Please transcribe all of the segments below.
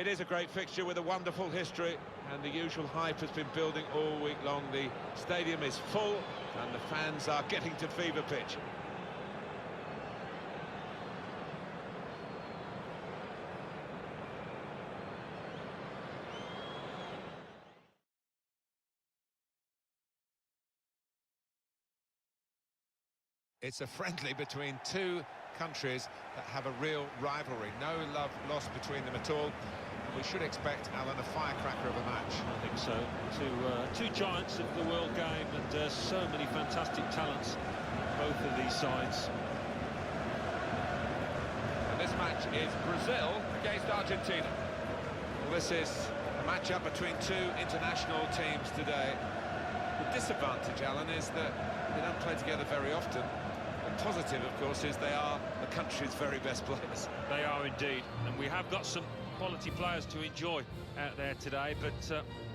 It is a great fixture with a wonderful history, and the usual hype has been building all week long. The stadium is full and the fans are getting to fever pitch. It's a friendly between two countries that have a real rivalry. No love lost between them at all. And we should expect, Alan, a firecracker of a match. I think so. Two giants of the world game, and so many fantastic talents in both of these sides. And this match is Brazil against Argentina. Well, this is a match-up between two international teams today. The disadvantage, Alan, is that they don't play together very often. The positive, of course, is they are the country's very best players. They are indeed, and we have got some quality players to enjoy out there today, but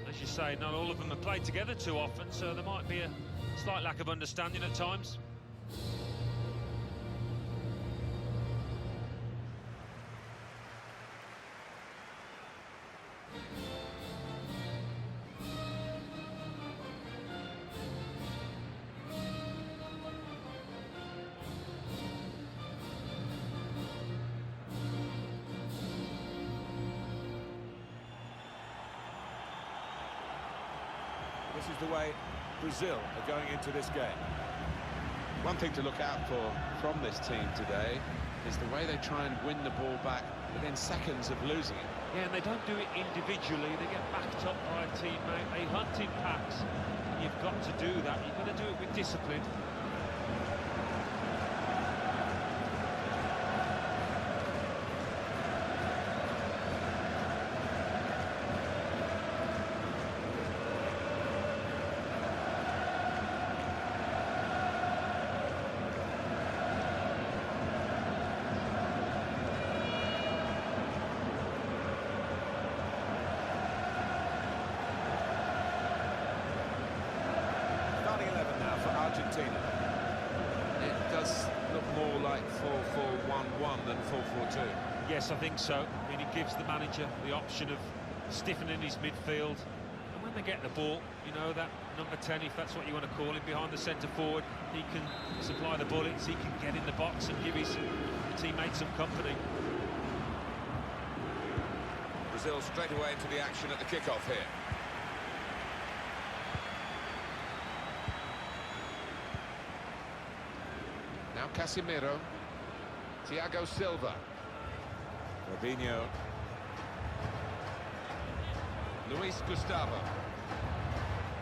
as you say, not all of them have played together too often, so there might be a slight lack of understanding at times. This is the way Brazil are going into this game. One thing to look out for from this team today is the way they try and win the ball back within seconds of losing it. Yeah, and they don't do it individually. They get backed up by a teammate. They hunt in packs. You've got to do that. You've got to do it with discipline. Argentina. It does look more like 4-4-1-1 than 4-4-2. Yes, I think so. I mean, it gives the manager the option of stiffening his midfield. And when they get the ball, you know, that number 10, if that's what you want to call him, behind the centre forward, he can supply the bullets, he can get in the box and give his teammates some company. Brazil straight away into the action at the kick-off here. Now Casemiro, Thiago Silva, Robinho, Luis Gustavo,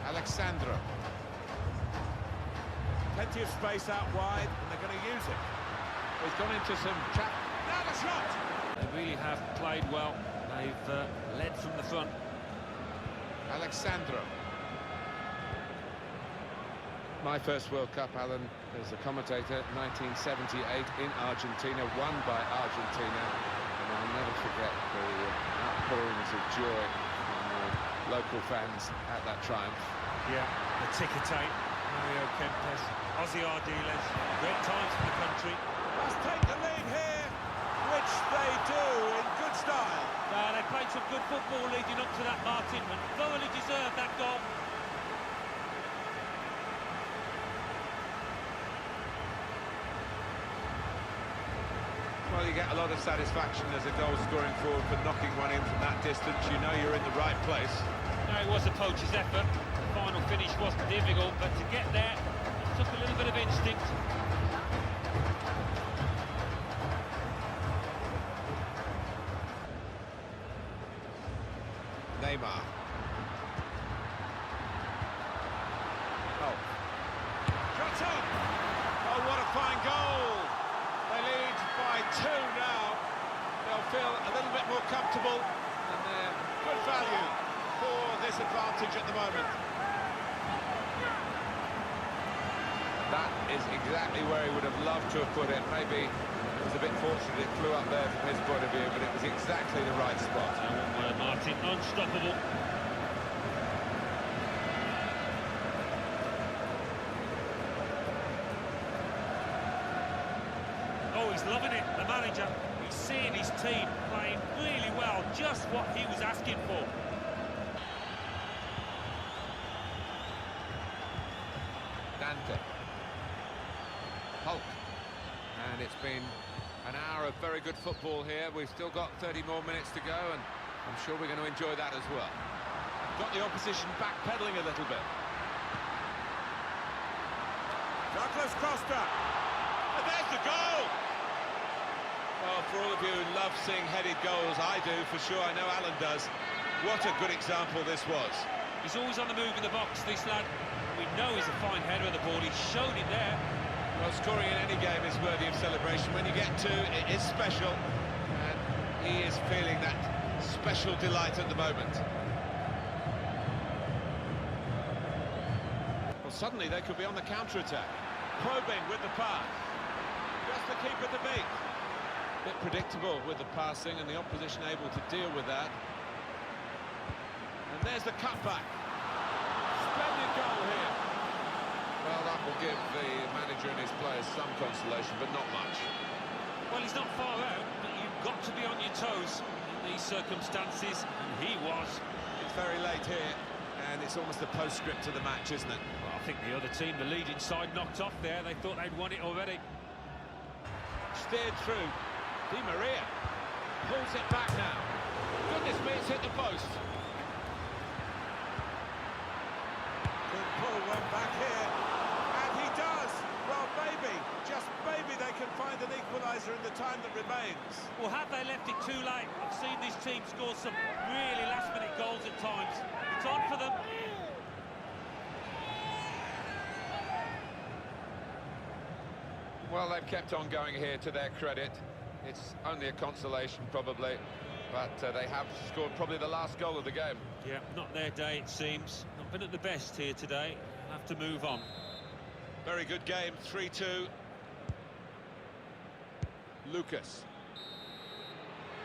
Alexandro. Plenty of space out wide, and they're going to use it. He's gone into some trap. Now the shot! They really have played well. They've led from the front. Alexandro. My first World Cup, Alan, as a commentator, 1978 in Argentina, won by Argentina. And I'll never forget the outpourings of joy from the local fans at that triumph. Yeah, the ticker-tape, Mario Kempes, Ozzy Ardiles, great times for the country. Must take the lead here, which they do in good style. They played some good football leading up to that, Martin, and thoroughly deserved that goal. Well, you get a lot of satisfaction as a goal-scoring forward for knocking one in from that distance. You know you're in the right place. No, it was a poacher's effort. The final finish wasn't difficult, but to get there, it took a little bit of instinct. Neymar. Oh. Shots on! Oh, what a fine goal! They lead by 2 now. They'll feel a little bit more comfortable, and they're good value for this advantage at the moment. That is exactly where he would have loved to have put it. Maybe it was a bit fortunate it flew up there from his point of view, but it was exactly the right spot. Martin, unstoppable. Oh, he's loving it, the manager. He's seeing his his team playing really well, just what he was asking for. Dante. Hulk. And it's been an hour of very good football here. We've still got 30 more minutes to go, and I'm sure we're going to enjoy that as well. Got the opposition backpedaling a little bit. Douglas Costa. And there's the goal! Well, for all of you who love seeing headed goals, I do, for sure. I know Alan does. What a good example this was. He's always on the move in the box, this lad. We know he's a fine header of the ball. He's shown it there. Well, scoring in any game is worthy of celebration. When you get two, it is special. And he is feeling that special delight at the moment. Well, suddenly they could be on the counter-attack. Probing with the pass. Just the keeper to beat. Bit predictable with the passing and the opposition able to deal with that. And there's the cutback. Splendid goal here. Well, that will give the manager and his players some consolation, but not much. Well, he's not far out, but you've got to be on your toes in these circumstances, and he was. It's very late here, and it's almost a postscript to the match, isn't it? Well, I think the other team, the leading side, knocked off there. They thought they'd won it already. Steered through. Di Maria pulls it back now. Goodness me, it's hit the post. Could pull one back here. And he does. Well, maybe, just maybe they can find an equaliser in the time that remains. Well, have they left it too late? I've seen this team score some really last-minute goals at times. It's on for them. Well, they've kept on going here, to their credit. It's only a consolation, probably, but they have scored probably the last goal of the game. Yeah, not their day, it seems. Not been at the best here today. Have to move on. Very good game, 3-2. Lucas.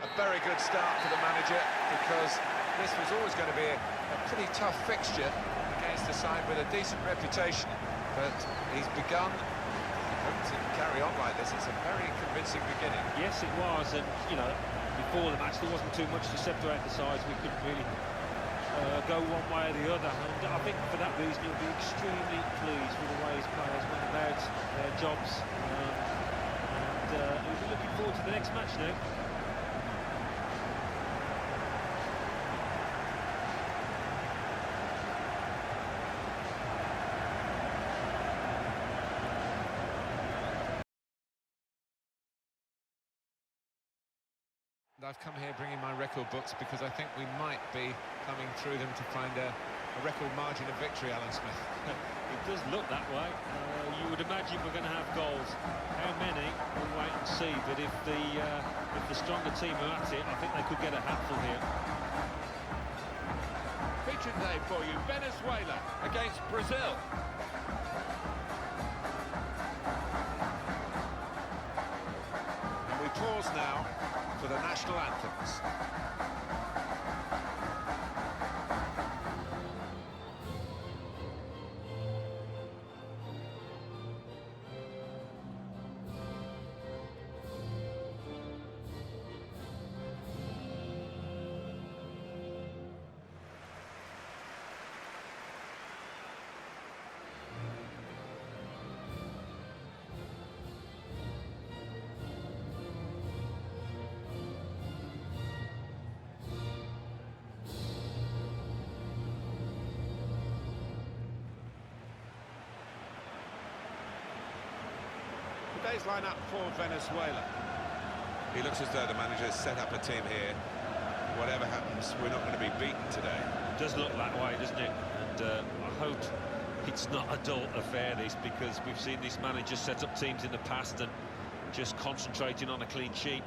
A very good start for the manager, because this was always going to be a pretty tough fixture against a side with a decent reputation, but he's begun. To carry on like this, it's a very convincing beginning. Yes, it was, and you know, before the match there wasn't too much to separate the sides. We couldn't really go one way or the other, and I think for that reason you'll be extremely pleased with the way his players went about their jobs, and we'll be looking forward to the next match now. I've come here bringing my record books because I think we might be coming through them to find a record margin of victory, Alan Smith. It does look that way. You would imagine we're going to have goals. How many? We'll wait and see. But if the stronger team are at it, I think they could get a handful here. Feature today for you, Venezuela against Brazil. And we pause now for the national anthems. Today's lineup for Venezuela. He looks as though the manager has set up a team here. Whatever happens, we're not going to be beaten today. It does look that way, doesn't it? And I hope it's not a dull affair, this, because we've seen this manager set up teams in the past and just concentrating on a clean sheet.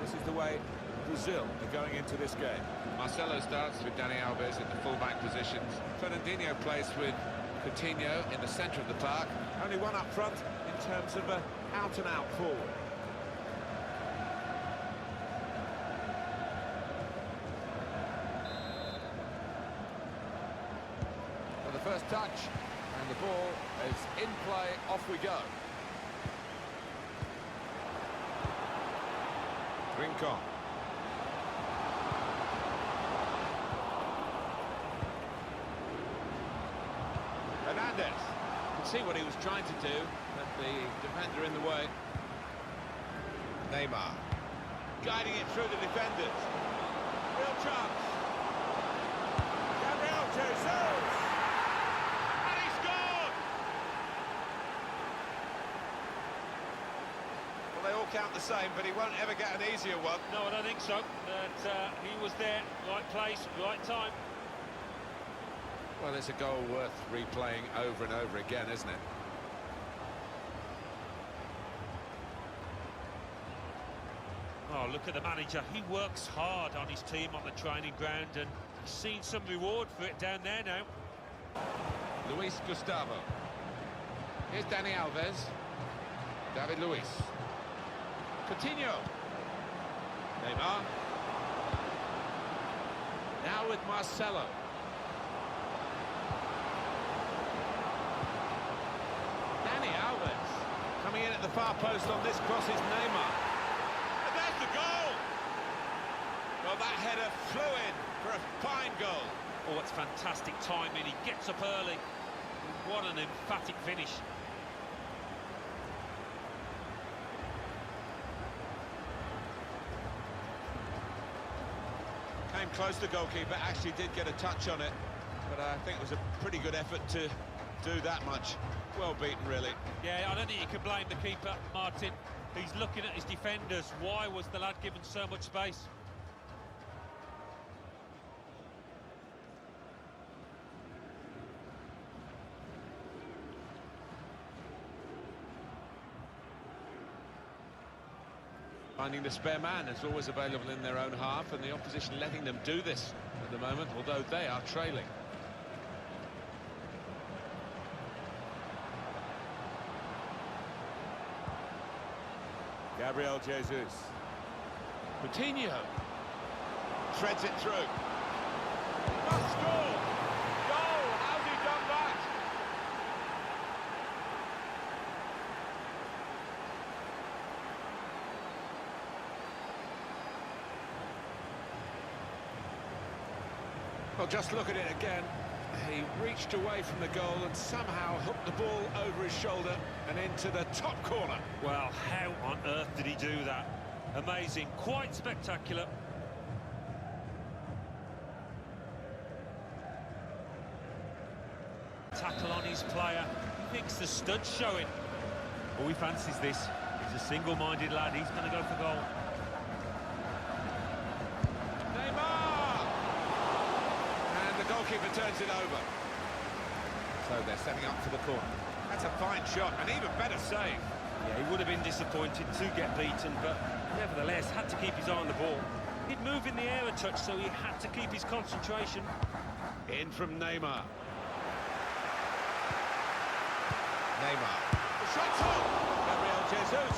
This is the way Brazil are going into this game. Marcelo starts with Dani Alves in the full-back positions. Fernandinho plays with Coutinho in the centre of the park. Only one up front in terms of an out-and-out forward. For the first touch, and the ball is in play, off we go. Rincon. Hernandez. You can see what he was trying to do, but the defender in the way. Neymar. Guiding it through the defenders. Real chance. Gabriel Jesus! And he scored! Well, they all count the same, but he won't ever get an easier one. No, I don't think so. But he was there, right place, right time. Well, it's a goal worth replaying over and over again, isn't it? Oh, look at the manager. He works hard on his team on the training ground, and he's seen some reward for it down there now. Luis Gustavo. Here's Dani Alves. David Luiz. Coutinho. Neymar. Now with Marcelo. Dani Alves. Coming in at the far post on this cross is Neymar. And there's the goal! Well, that header flew in for a fine goal. Oh, it's fantastic timing. He gets up early. What an emphatic finish. Came close, the goalkeeper actually did get a touch on it, but I think it was a pretty good effort to do that much. Well beaten, really. Yeah, I don't think you can blame the keeper, Martin. He's looking at his defenders. Why was the lad given so much space? Finding the spare man is always available in their own half, and the opposition letting them do this at the moment, although they are trailing. Gabriel Jesus. Coutinho threads it through. Must score! Goal! How's he done that? Well, just look at it again. He reached away from the goal and somehow hooked the ball over his shoulder and into the top corner. Well, how on earth did he do that? Amazing, quite spectacular. Tackle on his player. He thinks the stud's showing. Oh, he fancies this. He's a single-minded lad. He's going to go for goal. Neymar! And the goalkeeper turns it over. So they're setting up for the corner. That's a fine shot, an even better save. Yeah, he would have been disappointed to get beaten, but nevertheless had to keep his eye on the ball. He'd move in the air a touch, so he had to keep his concentration. In from Neymar. Neymar. The shot's on! Gabriel Jesus.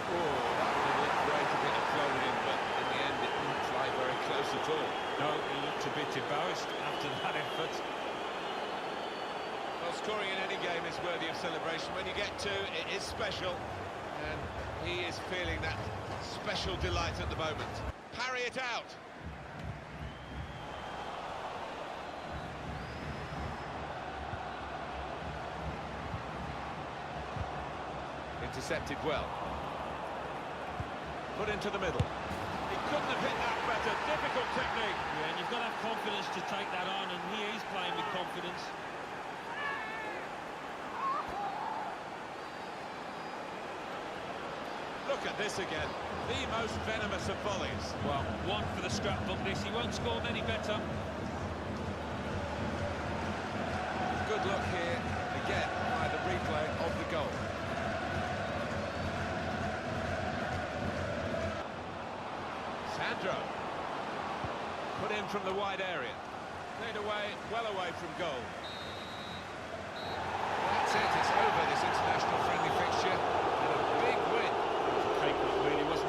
Oh, that would have looked great if it had flown in, but in the end it didn't fly very close at all. No, he looked a bit embarrassed after that effort. Well, scoring in any game is worthy of celebration. When you get two, it is special, and he is feeling that special delight at the moment. Parry it out. Intercepted well. Put into the middle. He couldn't have hit that better. Difficult technique. Yeah, and you've got to have confidence to take that on, and he is playing with confidence. Look at this again. The most venomous of volleys. Well, one for the scrapbook this. He won't score many better. Good look here, again, by the replay of the goal. Pedro. Put in from the wide area. Cleared away, well away from goal. That's it, it's over, this international friendly fixture. And a big win. Cake, really, wasn't it?